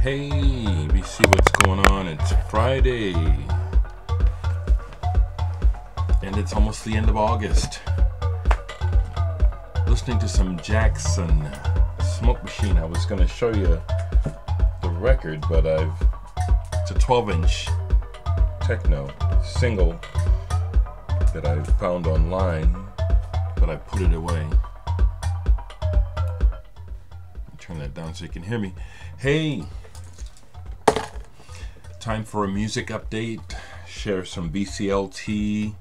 Hey, we see what's going on. It's Friday, and it's almost the end of August. Listening to some Jackson Smoke Machine. I was going to show you the record, but it's a 12-inch techno single that I found online, but I put it away. Turn that down so you can hear me. Hey, time for a music update. Share some VCLT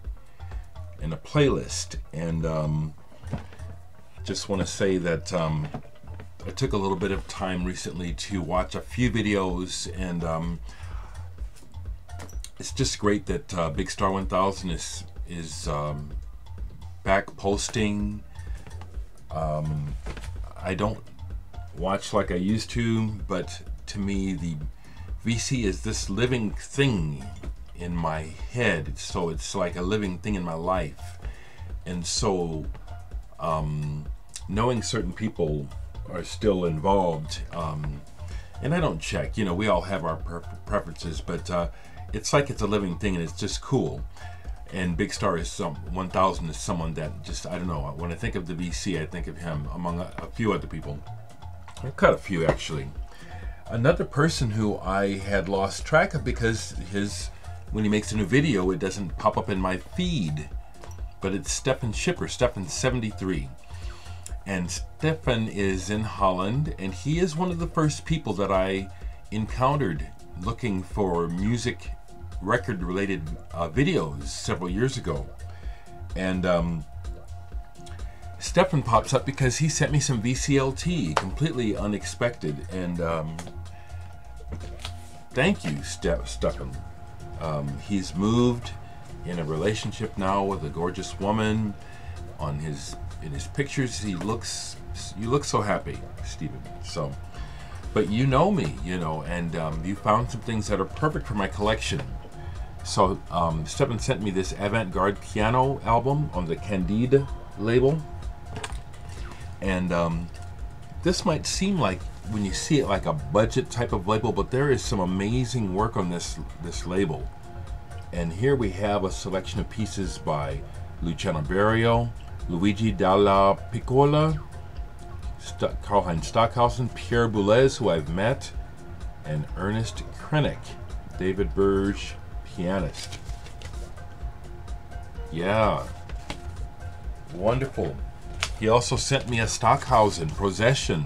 and a playlist. And just want to say that I took a little bit of time recently to watch a few videos, and it's just great that Big Star 1000 is back posting. I don't watch like I used to, but to me the VC is this living thing in my head, so it's like a living thing in my life. And so knowing certain people are still involved, and I don't check, we all have our preferences, but it's like it's a living thing, and it's just cool. And Big Star is 1000 is someone that just, I don't know, when I think of the VC, I think of him among a few other people. I've cut a few, actually. Another person who I had lost track of because when he makes a new video, it doesn't pop up in my feed. But it's Stefan Schipper, Stefan73. And Stefan is in Holland, and he is one of the first people that I encountered looking for music record-related videos several years ago. And Stefan pops up because he sent me some VCLT, completely unexpected, and thank you, Stefan. He's moved in a relationship now with a gorgeous woman. In his pictures, you look so happy, Stephen. So, but you know me, and you found some things that are perfect for my collection. So Stefan sent me this avant-garde piano album on the Candide label. And this might seem like, when you see it, like a budget type of label, but there is some amazing work on this label. And here we have a selection of pieces by Luciano Berio, Luigi Dalla Piccola, Karl-Heinz Stockhausen, Pierre Boulez, who I've met, and Ernest Krenek, David Burge, pianist. Yeah, wonderful. He also sent me a Stockhausen Procession.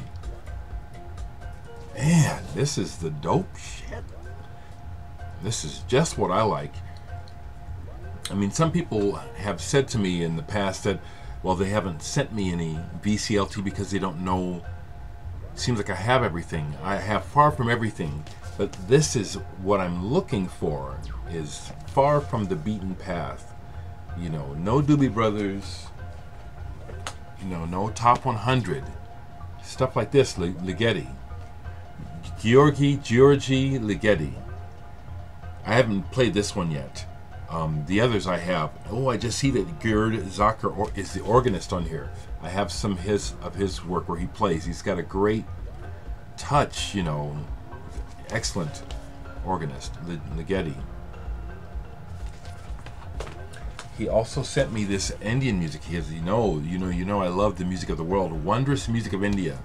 Man, this is the dope shit. This is just what I like. I mean, some people have said to me in the past that, well, they haven't sent me any VCLT because they don't know. Seems like I have everything. I have far from everything. But this is what I'm looking for, is far from the beaten path. No Doobie Brothers. No top 100. Stuff like this, Ligeti. Georgi Ligeti. I haven't played this one yet. The others I have. Oh, I just see that Gerd Zacher is the organist on here. I have some of his work where he plays. He's got a great touch, excellent organist, Ligeti. He also sent me this Indian music. He has, I love the music of the world. Wondrous music of India,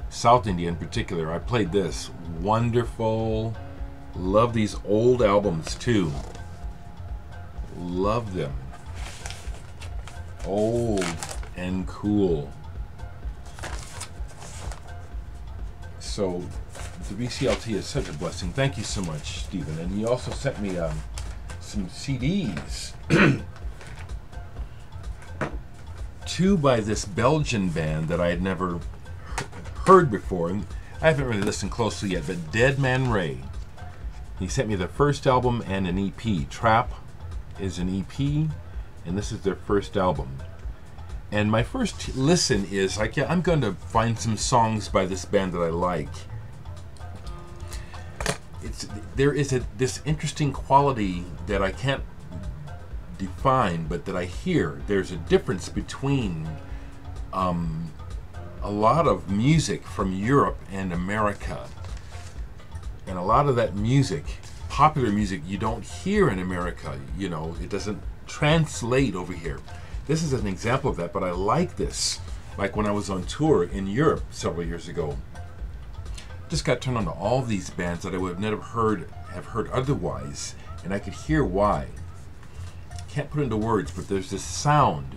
South India in particular. I played this. Wonderful. Love these old albums too. Love them. Old and cool. So the VCLT is such a blessing. Thank you so much, Stephen. And he also sent me some CDs. Two by this Belgian band that I had never heard before, and I haven't really listened closely yet, but Dead Man Ray. He sent me the first album and an EP. Trap is an EP, and this is their first album. And my first listen is like, I'm going to find some songs by this band that I like. There is this interesting quality that I can't define, but that I hear. There's a difference between a lot of music from Europe and America. And a lot of that music, popular music, you don't hear in America. You know, it doesn't translate over here. This is an example of that, but I like this. Like when I was on tour in Europe several years ago, just got turned on to all these bands that I would have never have heard otherwise, and I could hear why. Can't put into words, but there's this sound.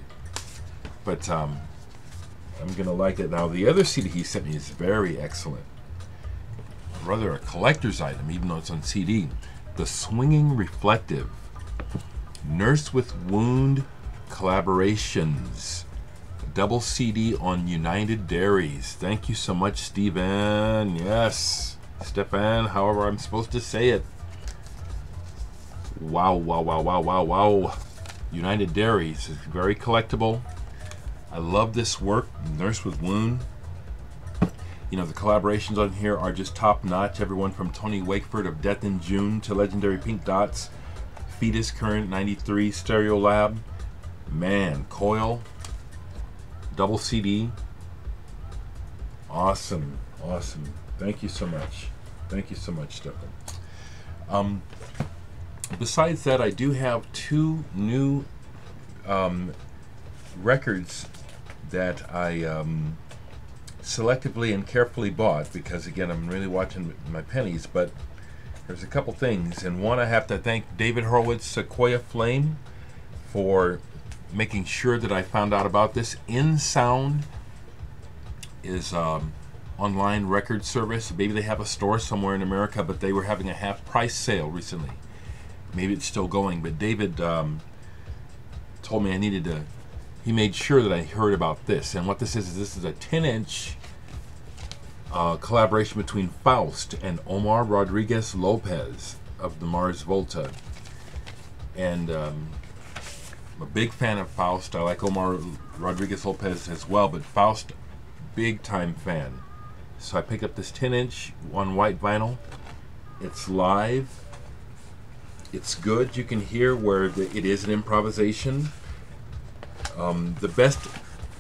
But I'm gonna like it. Now the other CD he sent me is very excellent. Rather a collector's item, even though it's on CD. The Swinging Reflective Nurse with Wound Collaborations, double CD on United Dairies. Thank you so much, Stephen. Yes, Stefan, however I'm supposed to say it. Wow, wow, wow, wow, wow, wow. United Dairies is very collectible. I love this work, Nurse with Wound. You know, the collaborations on here are just top notch. Everyone from Tony Wakeford of Death in June to legendary Pink Dots, Fetus Current 93, Stereo Lab, man, Coil, double CD. Awesome, awesome. Thank you so much. Thank you so much, Stefan. Besides that, I do have two new records that I selectively and carefully bought, because again I'm really watching my pennies, but there's a couple things. And one, I have to thank David Horowitz, Sequoia Flame, for making sure that I found out about this. In Sound is online record service. Maybe they have a store somewhere in America, but they were having a half price sale recently. Maybe it's still going, but David told me I needed to, he made sure that I heard about this. And what this is a 10-inch collaboration between Faust and Omar Rodriguez Lopez of the Mars Volta. And I'm a big fan of Faust. I like Omar Rodriguez Lopez as well, but Faust, big time fan. So I picked up this 10-inch on white vinyl. It's live. It's good. You can hear where it is an improvisation. The best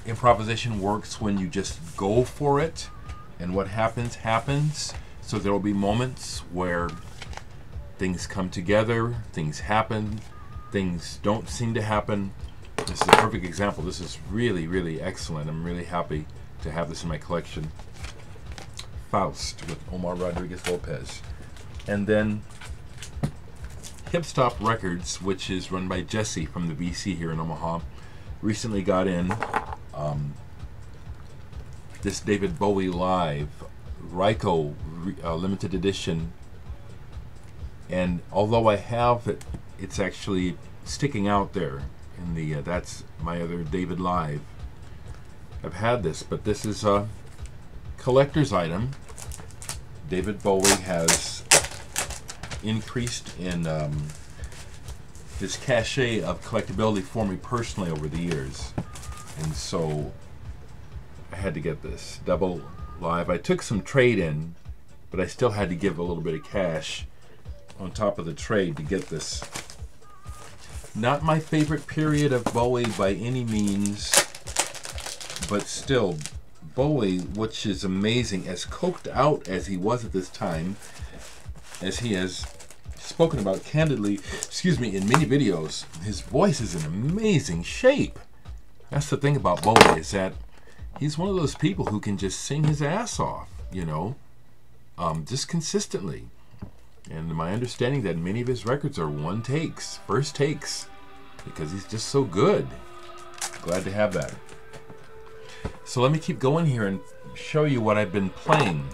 improvisation works when you just go for it, and what happens, happens. So there will be moments where things come together, things happen, things don't seem to happen. This is a perfect example. This is really, really excellent. I'm really happy to have this in my collection. Faust with Omar Rodriguez Lopez. And then Hip Stop Records, which is run by Jesse from the VC here in Omaha, recently got in this David Bowie Live Ryko limited edition. And although I have it, it's actually sticking out there in the that's my other David Live. I've had this, but this is a collector's item. David Bowie has increased in his cachet of collectability for me personally over the years, and so I had to get this double live. I took some trade in, but I still had to give a little bit of cash on top of the trade to get this. Not my favorite period of Bowie by any means, but still Bowie, which is amazing, as coked out as he was at this time, as he has spoken about candidly, in many videos, his voice is in amazing shape. That's the thing about Bowie, is that he's one of those people who can just sing his ass off, you know, just consistently. And my understanding that many of his records are first takes, because he's just so good. Glad to have that. So let me keep going here and show you what I've been playing.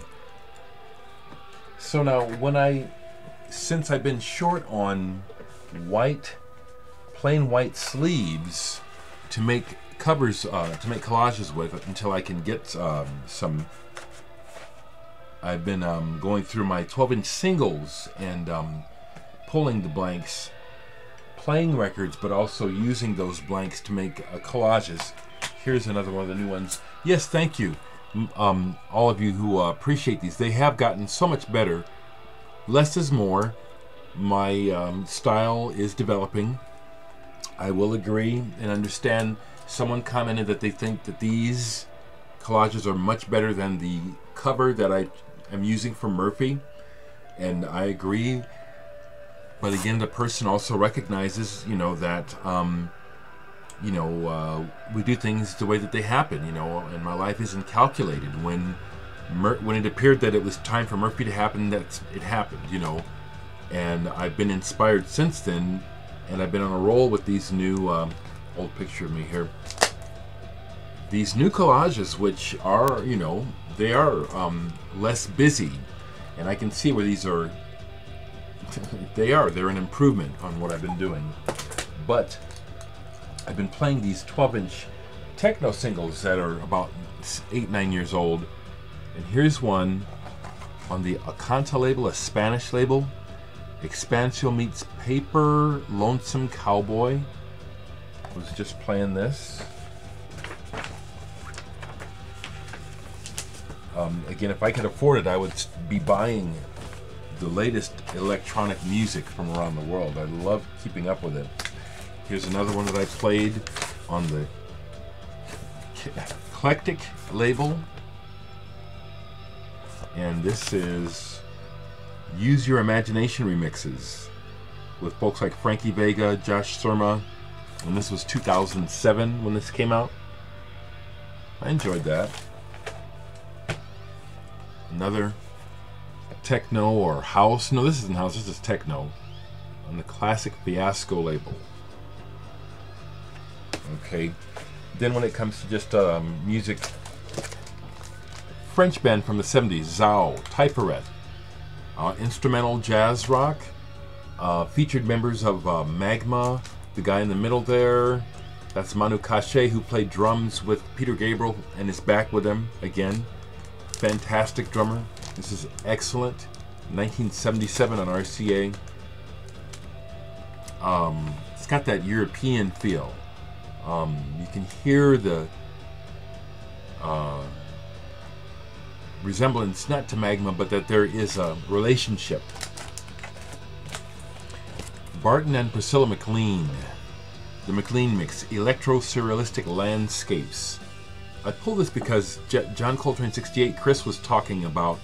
So now, since I've been short on plain white sleeves to make covers, to make collages with, until I can get some. I've been going through my 12-inch singles and pulling the blanks, playing records, but also using those blanks to make collages. Here's another one of the new ones. Yes, thank you, all of you who appreciate these. They have gotten so much better. Less is more. My style is developing. I will agree and understand. Someone commented that they think that these collages are much better than the cover that I am using for Murphy. And I agree. But again, the person also recognizes, you know, that, we do things the way that they happen, you know, and my life isn't calculated. When it appeared that it was time for Murphy to happen, it happened, you know. And I've been inspired since then, and I've been on a roll with these new, old picture of me here, these new collages, which are, you know, they are less busy, and I can see where these are, they're an improvement on what I've been doing. But I've been playing these 12-inch techno singles that are about 8-9 years old, and here's one on the Acanta label, a Spanish label, Expansio meets Paper, Lonesome Cowboy. I was just playing this. Again, if I could afford it, I would be buying the latest electronic music from around the world. I love keeping up with it. Here's another one that I played on the Eclectic label. And this is Use Your Imagination remixes with folks like Frankie Vega, Josh Surma. And this was 2007 when this came out. I enjoyed that. Another techno or house. No, this isn't house, this is techno. On the Classic Fiasco label. Okay. Then when it comes to just music, French band from the 70s, Zao, Typeret. Instrumental jazz rock. Featured members of Magma. The guy in the middle there, that's Manu Katché, who played drums with Peter Gabriel and is back with him again. Fantastic drummer. This is excellent. 1977 on RCA. It's got that European feel. You can hear the resemblance, not to Magma, but that there is a relationship. Barton and Priscilla McLean. The McLean Mix, Electro-Surrealistic Landscapes. I pulled this because John Coltrane 68, Chris was talking about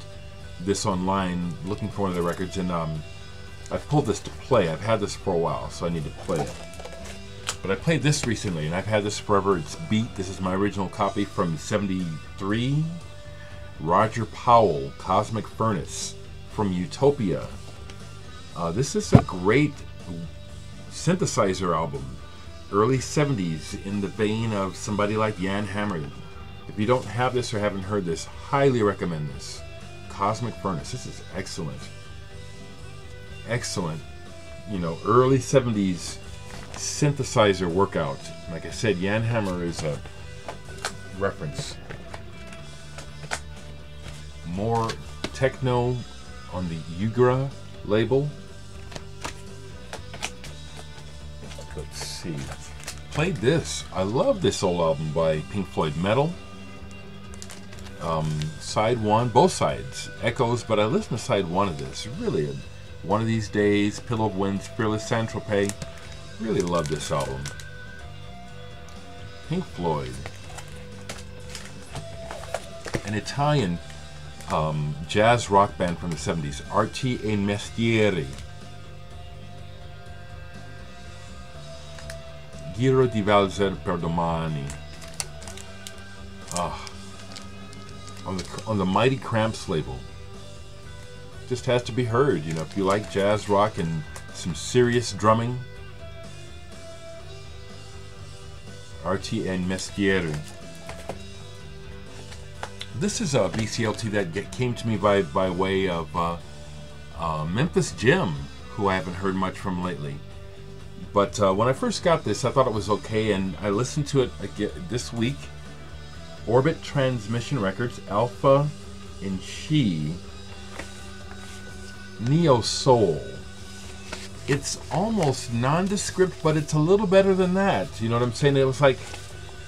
this online, looking for one of the records, and I've pulled this to play. I've had this for a while, so I need to play it. But I played this recently, and I've had this forever. It's beat. This is my original copy from '73. Roger Powell, Cosmic Furnace from Utopia. This is a great synthesizer album. Early 70s, in the vein of somebody like Jan Hammer. If you don't have this or haven't heard this, highly recommend this. Cosmic Furnace. This is excellent. Excellent. You know, early 70s synthesizer workout. Like I said, Jan Hammer is a reference. More techno on the Yugra label. Let's see. Played this. I love this old album by Pink Floyd, Metal. Side 1, both sides, Echoes, but I listened to side 1 of this. Really, One of These Days, Pillow of Winds, Fearless Saint-Tropez. Really love this album. Pink Floyd. An Italian jazz rock band from the 70s, Arti e Mestieri. Giro di Valzer per Domani. On the Mighty Cramps label. Just has to be heard, you know, if you like jazz rock and some serious drumming. Arti e Mestieri. This is a VCLT that came to me by way of Memphis Jim, who I haven't heard much from lately. But when I first got this, I thought it was okay, and I listened to it again this week. Orbit Transmission Records, Alpha and She, Neo Soul. It's almost nondescript, but it's a little better than that. You know what I'm saying? It was like,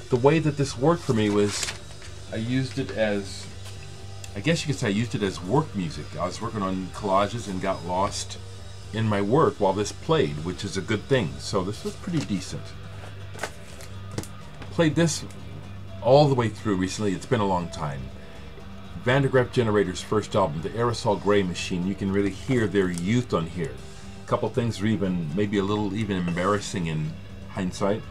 the way that this worked for me was, I used it as, I guess you could say I used it as work music. I was working on collages and got lost in my work while this played, which is a good thing. So this was pretty decent. Played this all the way through recently. It's been a long time. Van de Graaff Generator's first album, the Aerosol Gray Machine. You can really hear their youth on here. A couple things are even, maybe a little even embarrassing in hindsight.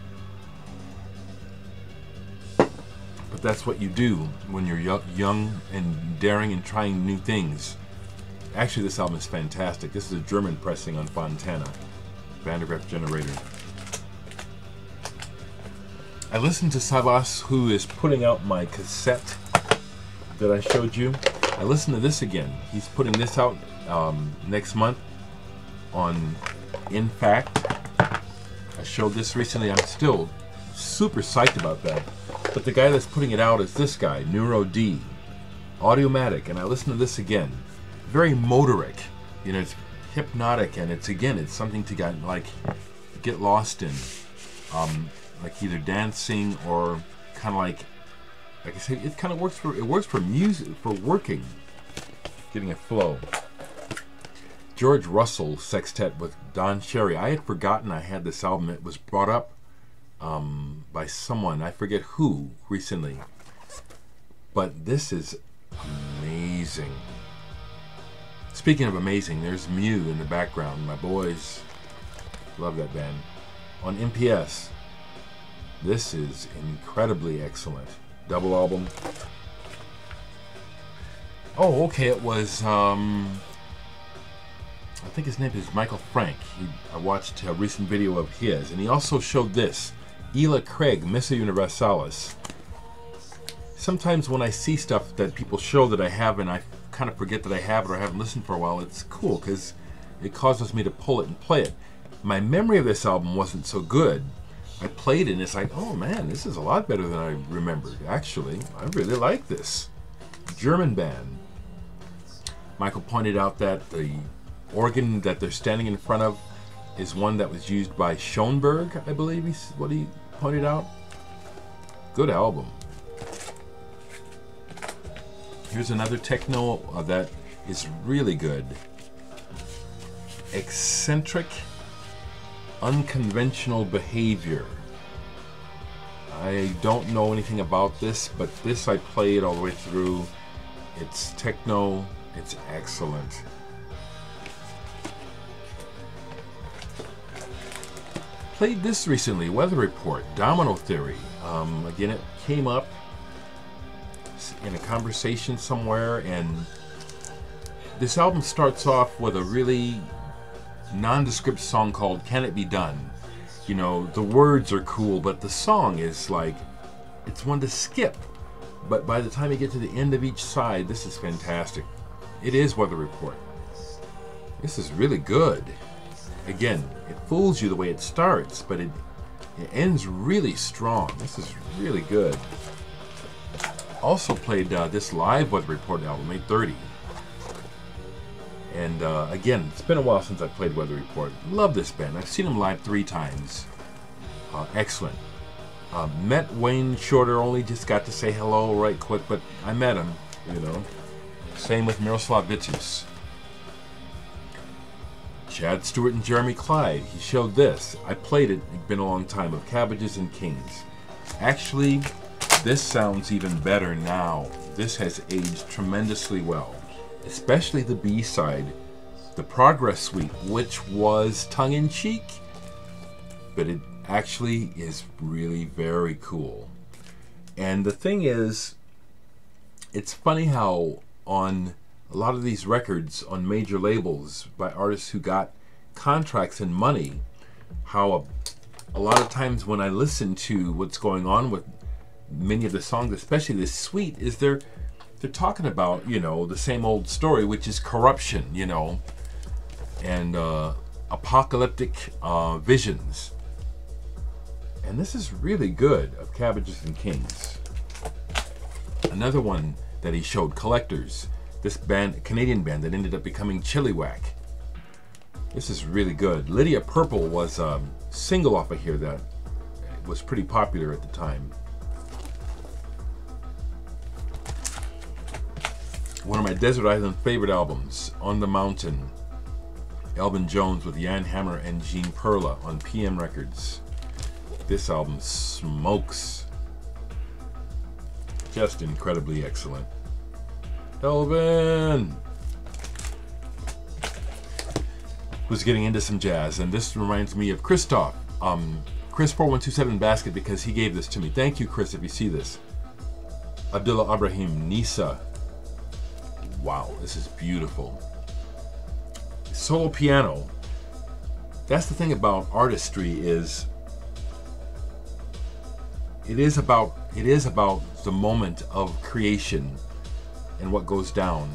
But that's what you do when you're young and daring and trying new things. Actually, this album is fantastic. This is a German pressing on Fontana, Van de Graaff Generator. I listened to Savas, who is putting out my cassette that I showed you. I listened to this again. He's putting this out next month on In Fact. I showed this recently. I'm still super psyched about that. But the guy that's putting it out is this guy, Neuro D, Audiomatic, and I listened to this again. Very motoric, you know, it's hypnotic, and it's something to get lost in, like either dancing or kind of like I say, it kind of works for music, for working, getting a flow. George Russell Sextet with Don Cherry. I had forgotten I had this album. It was brought up by someone, I forget who, recently. But this is amazing. Speaking of amazing, there's Mew in the background. My boys love that band. On MPS, this is incredibly excellent. Double album. Oh, okay, it was, I think his name is Michael Frank. I watched a recent video of his, and he also showed this. Ela Craig, Missa Universalis. Sometimes when I see stuff that people show that I have and I kind of forget that I have it or I haven't listened for a while, it's cool because it causes me to pull it and play it. My memory of this album wasn't so good. I played it and it's like, oh man, this is a lot better than I remembered. Actually, I really like this. German band. Michael pointed out that the organ that they're standing in front of is one that was used by Schoenberg, I believe is what he pointed out. Good album. Here's another techno that is really good. Eccentric, unconventional behavior. I don't know anything about this, but this I played all the way through. It's techno, it's excellent. Played this recently, Weather Report, Domino Theory. Again, it came up in a conversation somewhere, and this album starts off with a really nondescript song called Can It Be Done. You know, the words are cool, but the song is like, it's one to skip. But by the time you get to the end of each side, this is fantastic. It is Weather Report. This is really good. Again, it fools you the way it starts, but it ends really strong. This is really good. Also played this live Weather Report album, 830. And again, it's been a while since I played Weather Report. Love this band. I've seen them live 3 times. Excellent. Met Wayne Shorter, only just got to say hello right quick, but I met him, you know. Same with Miroslav Vitous. Chad Stewart and Jeremy Clyde. He showed this. I played it. It's been a long time, of Cabbages and Kings. Actually, this sounds even better now. This has aged tremendously well. Especially the B-side, the Progress Suite, which was tongue-in-cheek, but it actually is really very cool. And the thing is, it's funny how on a lot of these records on major labels by artists who got contracts and money, how a lot of times when I listen to what's going on with many of the songs, especially this suite, is they're talking about, you know, the same old story, which is corruption, you know, and apocalyptic visions. And this is really good, of Cabbages and Kings. Another one that he showed, Collectors. This band, Canadian band that ended up becoming Chilliwack. This is really good. Lydia Purple was a single off of here that was pretty popular at the time. One of my Desert Island favorite albums, On the Mountain. Elvin Jones with Jan Hammer and Gene Perla on PM Records. This album smokes. Just incredibly excellent. Elvin was getting into some jazz, and this reminds me of Christoph, Chris4127 Basket, because he gave this to me. Thank you, Chris, if you see this. Abdullah Abrahim, Nisa. Wow, this is beautiful. Solo piano. That's the thing about artistry, is it is about the moment of creation and what goes down.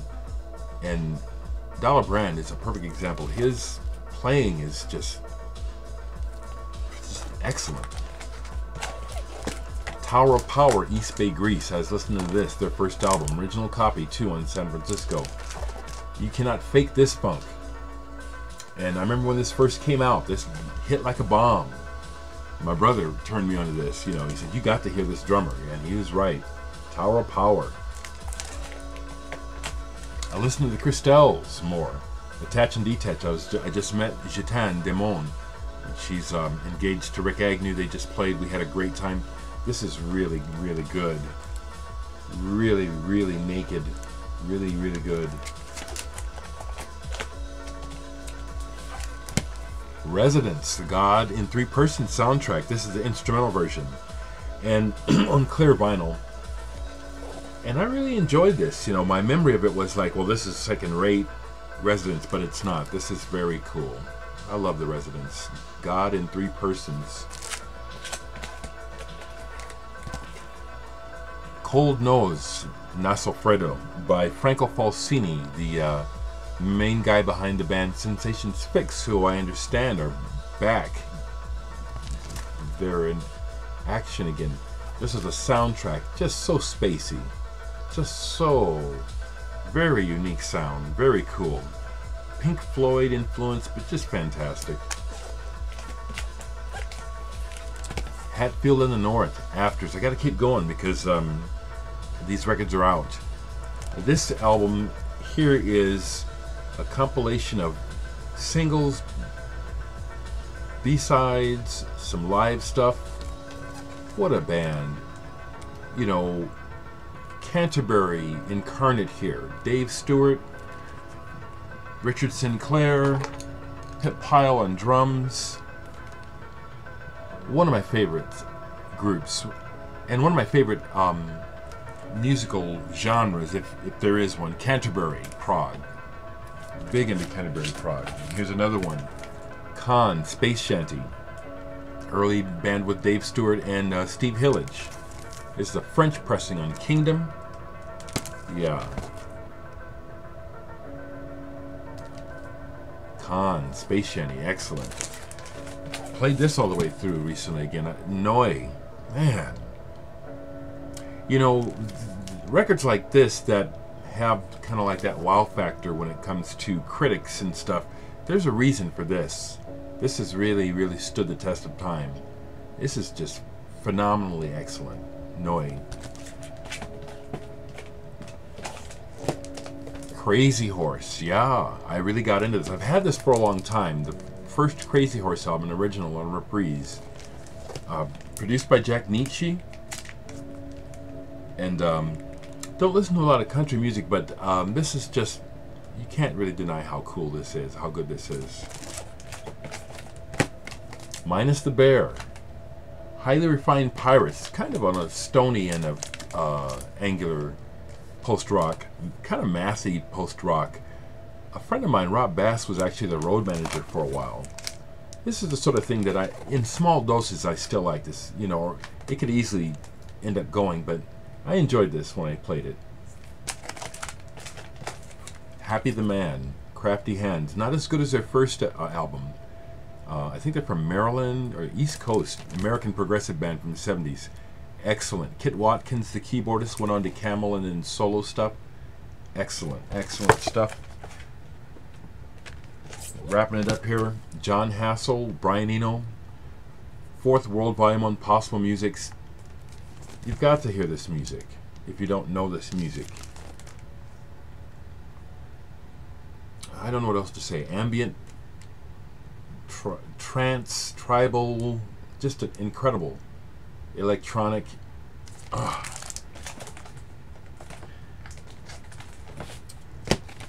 And Dollar Brand is a perfect example. His playing is just excellent. Tower of Power, East Bay, Greece. I was listening to this, their first album, original copy too, on San Francisco. You cannot fake this funk. And I remember when this first came out, this hit like a bomb. My brother turned me onto this. You know, he said, "You got to hear this drummer," and he was right. Tower of Power. I listened to the Crystals more. Attach and Detach. I just met Jetan Demon. She's engaged to Rick Agnew. They just played. We had a great time. This is really, really good. Really, really naked. Really, really good. Residence, the God in Three Persons soundtrack. This is the instrumental version, and on clear vinyl. And I really enjoyed this. You know, my memory of it was like, well, this is second-rate Residence, but it's not. This is very cool. I love the Residence. God in Three Persons. Cold Nose, Nasofredo, by Franco Falsini, the main guy behind the band Sensations Fix, who I understand are back. They're in action again. This is a soundtrack, just so spacey. Just so very unique sound, very cool. Pink Floyd influence, but just fantastic. Hatfield in the North, Afters. I gotta keep going because these records are out. This album here is a compilation of singles, B-sides, some live stuff. What a band. You know, Canterbury incarnate here. Dave Stewart, Richard Sinclair, Pip Pyle on drums. One of my favorite groups, and one of my favorite musical genres, if there is one. Canterbury, prog. Big into Canterbury prog. Here's another one. Khan, Space Shanty. Early band with Dave Stewart and Steve Hillage. This is a French pressing on Kingdom. Yeah. Khan, Space Shanty, excellent. Played this all the way through recently again. Noi, man. You know, records like this that have kind of like that wow factor when it comes to critics and stuff, there's a reason for this. This has really, really stood the test of time. This is just phenomenally excellent. Noi. Crazy Horse, yeah, I really got into this. I've had this for a long time. The first Crazy Horse album, original on Reprise. Produced by Jack Nietzsche. And don't listen to a lot of country music, but this is just, you can't really deny how cool this is, how good this is. Minus the Bear. Highly Refined Pirates, kind of on a stony end of angular post-rock, kind of massy post-rock. A friend of mine, Rob Bass, was actually the road manager for a while. This is the sort of thing that I, in small doses, I still like this. You know, it could easily end up going, but I enjoyed this when I played it. Happy the Man, Crafty Hands. Not as good as their first album. I think they're from Maryland or East Coast, American progressive band from the 70s. Excellent. Kit Watkins, the keyboardist, went on to Camel and then solo stuff. Excellent, excellent stuff. Wrapping it up here, John Hassel, Brian Eno, fourth world volume on Possible Musics. You've got to hear this music if you don't know this music. I don't know what else to say. Ambient, trance, tribal, just incredible. Electronic.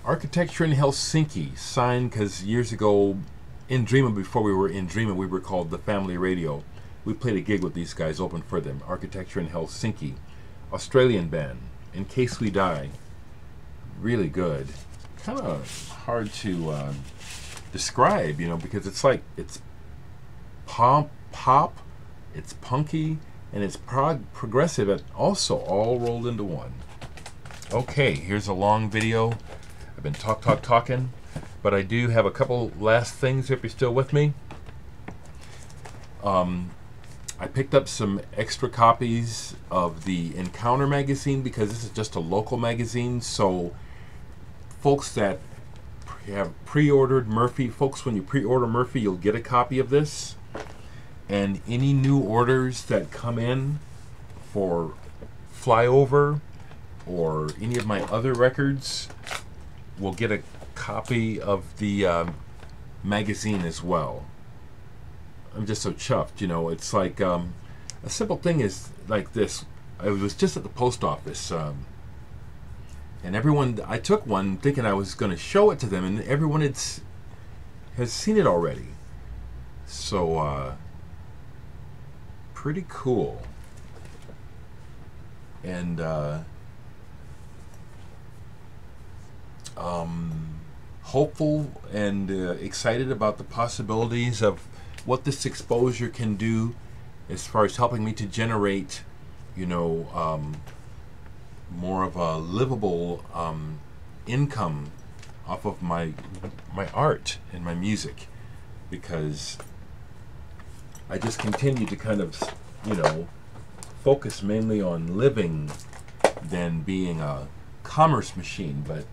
Architecture in Helsinki, signed because years ago in Dreama, before we were in Dreama, we were called the Family Radio. We played a gig with these guys, opened for them. Architecture in Helsinki. Australian band, In Case We Die. Really good. Kind of hard to describe, you know, because it's like, it's pop, it's punky, and it's progressive, and also all rolled into one. Okay, here's a long video. I've been talking, but I do have a couple last things if you're still with me. I picked up some extra copies of the Encounter magazine because this is just a local magazine, so folks that have pre-ordered Murphy, folks, when you pre-order Murphy, you'll get a copy of this. And any new orders that come in for Flyover or any of my other records will get a copy of the magazine as well. I'm just so chuffed, you know. It's like a simple thing is like this. I was just at the post office, and everyone, I took one thinking I was going to show it to them, and everyone has seen it already. So pretty cool. And hopeful and excited about the possibilities of what this exposure can do as far as helping me to generate, you know, more of a livable income off of my art and my music, because I just continue to kind of, you know, focus mainly on living than being a commerce machine, but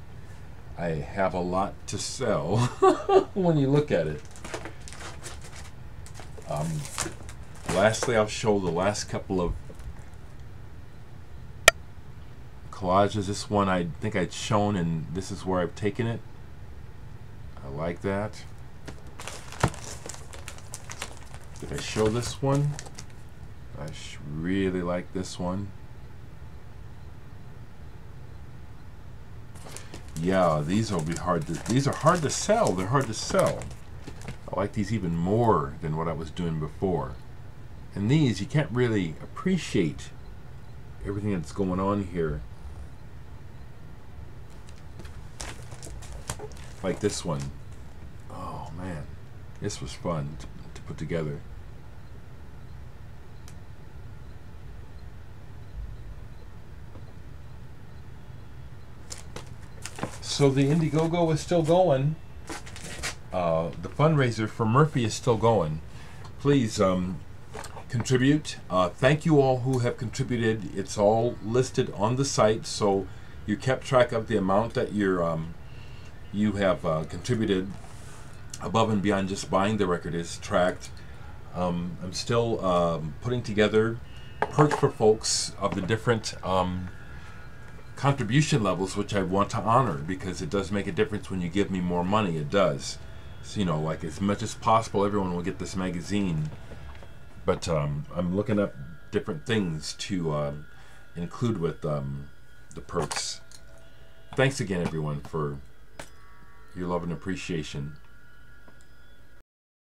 I have a lot to sell when you look at it. Lastly, I'll show the last couple of collages. This one I think I'd shown, and this is where I've taken it. I like that. Did I show this one? I really like this one. Yeah, these will be hard to, these are hard to sell. They're hard to sell. I like these even more than what I was doing before. And these, you can't really appreciate everything that's going on here. Like this one. Oh man, this was fun to put together. So the Indiegogo is still going. The fundraiser for Murphy is still going. Please contribute. Thank you all who have contributed. It's all listed on the site, so you kept track of the amount that you have contributed above and beyond just buying the record is tracked. I'm still putting together perks for folks of the different contribution levels, which I want to honor, because it does make a difference when you give me more money. It does. So, you know, like as much as possible, everyone will get this magazine. But I'm looking up different things to include with the perks. Thanks again, everyone, for your love and appreciation.